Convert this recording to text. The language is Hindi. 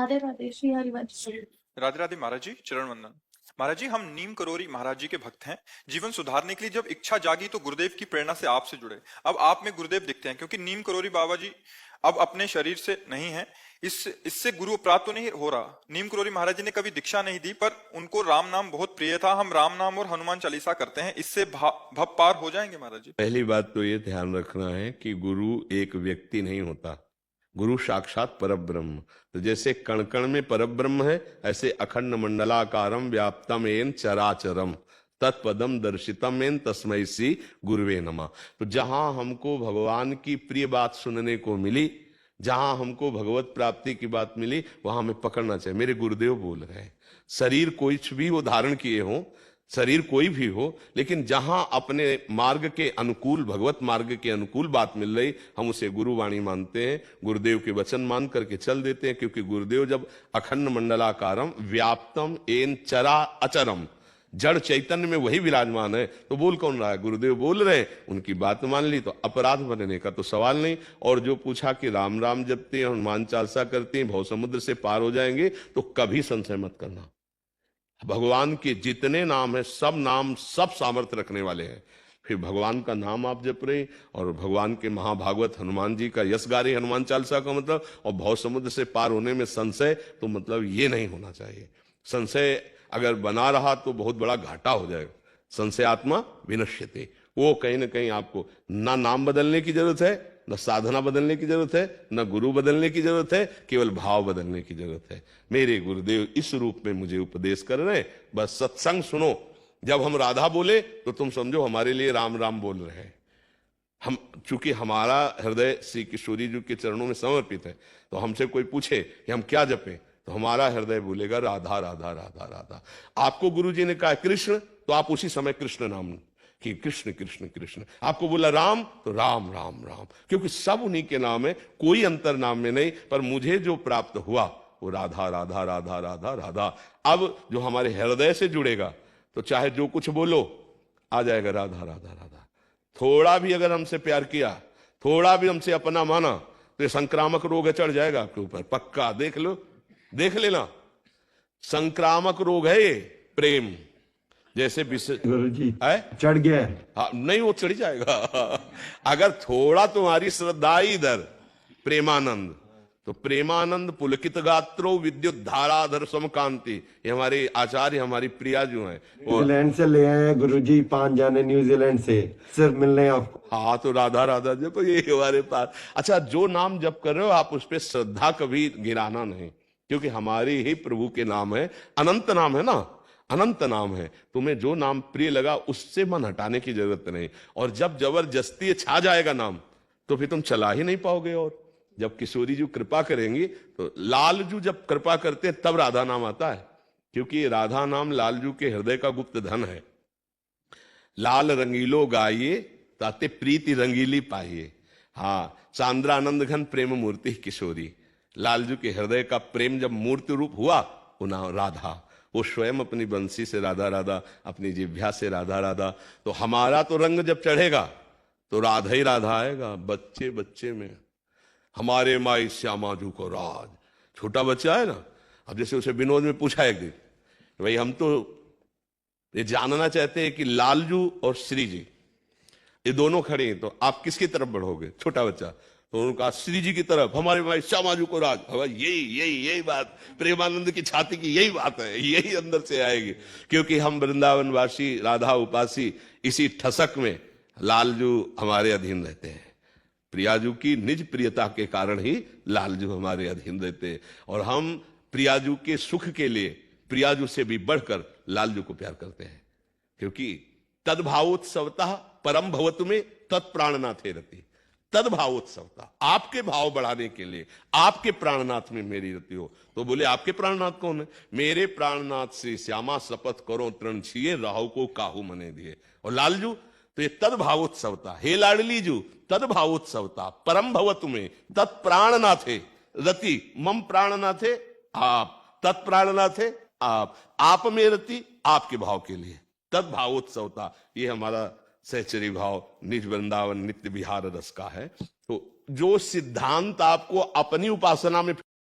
राधे राधे श्री हरिवंश। राधे राधे महाराज जी, चरण वंदन। महाराज जी, हम नीम करोरी महाराज जी के भक्त हैं। जीवन सुधारने के लिए जब इच्छा जागी तो गुरुदेव की प्रेरणा से आपसे जुड़े। अब आप में गुरुदेव दिखते हैं, क्योंकि नीम करोरी बाबा जी अब अपने शरीर से नहीं है। इससे गुरु प्राप्त तो नहीं हो रहा। नीम करोरी महाराज जी ने कभी दीक्षा नहीं दी, पर उनको राम नाम बहुत प्रिय था। हम राम नाम और हनुमान चालीसा करते हैं, इससे भव पार हो जाएंगे महाराज जी। पहली बात तो ये ध्यान रखना है कि गुरु एक व्यक्ति नहीं होता, गुरु साक्षात परब्रह्म। तो जैसे कण कण में परब्रह्म है, ऐसे अखंड मंडलाकारम व्याप्तम एन चराचरम तत्पदम दर्शितम एन तस्मै श्री गुरुवे नमः। तो जहां हमको भगवान की प्रिय बात सुनने को मिली, जहां हमको भगवत प्राप्ति की बात मिली, वहां हमें पकड़ना चाहिए। मेरे गुरुदेव बोल रहे हैं, शरीर कोई भी वो धारण किए हो, शरीर कोई भी हो, लेकिन जहां अपने मार्ग के अनुकूल, भगवत मार्ग के अनुकूल बात मिल रही, हम उसे गुरुवाणी मानते हैं, गुरुदेव के वचन मान करके चल देते हैं। क्योंकि गुरुदेव जब अखंड मंडलाकारम व्याप्तम एन चरा अचरम, जड़ चैतन्य में वही विराजमान है, तो बोल कौन रहा है? गुरुदेव बोल रहे हैं, उनकी बात मान ली तो अपराध बनने का तो सवाल नहीं। और जो पूछा कि राम राम जपते हैं, हनुमान चालीसा करते हैं, भव समुद्र से पार हो जाएंगे, तो कभी संशय मत करना। भगवान के जितने नाम है, सब नाम सब सामर्थ्य रखने वाले हैं। फिर भगवान का नाम आप जप रहे, और भगवान के महाभागवत हनुमान जी का यश गा रहे, हनुमान चालीसा का मतलब, और भव समुद्र से पार होने में संशय, तो मतलब ये नहीं होना चाहिए। संशय अगर बना रहा तो बहुत बड़ा घाटा हो जाएगा। संशय आत्मा विनश्यते। वो कहीं ना कहीं आपको ना नाम बदलने की जरूरत है, न साधना बदलने की जरूरत है, न गुरु बदलने की जरूरत है, केवल भाव बदलने की जरूरत है। मेरे गुरुदेव इस रूप में मुझे उपदेश कर रहे हैं, बस सत्संग सुनो। जब हम राधा बोले तो तुम समझो हमारे लिए राम राम बोल रहे हैं। हम चूंकि हमारा हृदय श्री किशोरी जी के चरणों में समर्पित है, तो हमसे कोई पूछे कि हम क्या जपें, तो हमारा हृदय बोलेगा राधा राधा राधा राधा। आपको गुरुजी ने कहा कृष्ण, तो आप उसी समय कृष्ण नाम कि कृष्ण कृष्ण कृष्ण। आपको बोला राम, तो राम राम राम, क्योंकि सब उन्हीं के नाम है, कोई अंतर नाम में नहीं। पर मुझे जो प्राप्त हुआ वो राधा राधा राधा राधा राधा। अब जो हमारे हृदय से जुड़ेगा, तो चाहे जो कुछ बोलो आ जाएगा राधा राधा राधा। थोड़ा भी अगर हमसे प्यार किया, थोड़ा भी हमसे अपना माना, तो ये संक्रामक रोग चढ़ जाएगा आपके ऊपर, पक्का। देख लो, देख लेना, संक्रामक रोग है ये प्रेम। जैसे गुरुजी है चढ़ गया है। हाँ, नहीं वो चढ़ जाएगा। अगर थोड़ा तुम्हारी श्रद्धा इधर प्रेमानंद, तो प्रेमानंद पुलकित गात्रो विद्युत धाराधर समकांति, ये हमारे आचार्य, हमारी प्रिया जो है, न्यूजीलैंड से ले आए हैं गुरुजी, 5 जाने न्यूजीलैंड से सिर्फ मिलने आपको। हाँ, तो राधा राधा जब ये हमारे पास। अच्छा, जो नाम जप कर रहे हो आप उस पर श्रद्धा कभी गिराना नहीं, क्योंकि हमारे ही प्रभु के नाम है, अनंत नाम है ना, अनंत नाम है। तुम्हें जो नाम प्रिय लगा उससे मन हटाने की जरूरत नहीं। और जब जबरदस्ती छा जाएगा नाम, तो फिर तुम चला ही नहीं पाओगे। और जब किशोरी जी कृपा करेंगी, तो लालजू जब कृपा करते हैं तब राधा नाम आता है, क्योंकि राधा नाम लालजू के हृदय का गुप्त धन है। लाल रंगीलो गाइए ताते प्रीति रंगीली पाइए। हाँ, सांद्रानंद घन प्रेम मूर्ति किशोरी। लालजू के हृदय का प्रेम जब मूर्ति रूप हुआ, वो नाम राधा। वो स्वयं अपनी बंसी से राधा राधा, अपनी जिह्वा से राधा राधा। तो हमारा तो रंग जब चढ़ेगा तो राधा ही राधा आएगा। बच्चे बच्चे में हमारे माई श्यामाजू को राज, छोटा बच्चा है ना। अब जैसे उसे विनोद में पूछा एक दिन, भाई हम तो ये जानना चाहते हैं कि लालजू और श्री जी ये दोनों खड़े हैं, तो आप किसकी तरफ बढ़ोगे? छोटा बच्चा। तो उन्होंने कहा श्री जी की तरफ, हमारे भाई श्यामाजू को राज। यही बात प्रेमानंद की छाती की यही बात है, यही अंदर से आएगी। क्योंकि हम वृंदावनवासी, राधा उपासी, इसी ठसक में लालजू हमारे अधीन रहते हैं। प्रियाजू की निज प्रियता के कारण ही लालजू हमारे अधीन रहते हैं, और हम प्रियाजू के सुख के लिए प्रियाजू से भी बढ़कर लालजू को प्यार करते हैं। क्योंकि तद्भावोत्सवतः परम भवतु में तत्प्राणनाथे रति। तद्भावोत्सवता, आपके भाव बढ़ाने के लिए आपके प्राणनाथ में मेरी रति हो। तो बोले आपके प्राणनाथ कौन है? मेरे प्राणनाथ श्री श्यामा शपथ करो तृण छिए, राहु को काहू मने दिए। और लालजू, तो ये तद्भावोत्सवता, हे लाडली जू तद्भावोत्सवता परम भवतु में तत्प्राणनाथे रति। मम प्राणनाथे आप, तत्प्राणनाथे आप में रति, आपके भाव के लिए तद्भावोत्सवता। ये हमारा सहचरी भाव निज वृंदावन नित्य विहार रस का है। तो जो सिद्धांत आपको अपनी उपासना में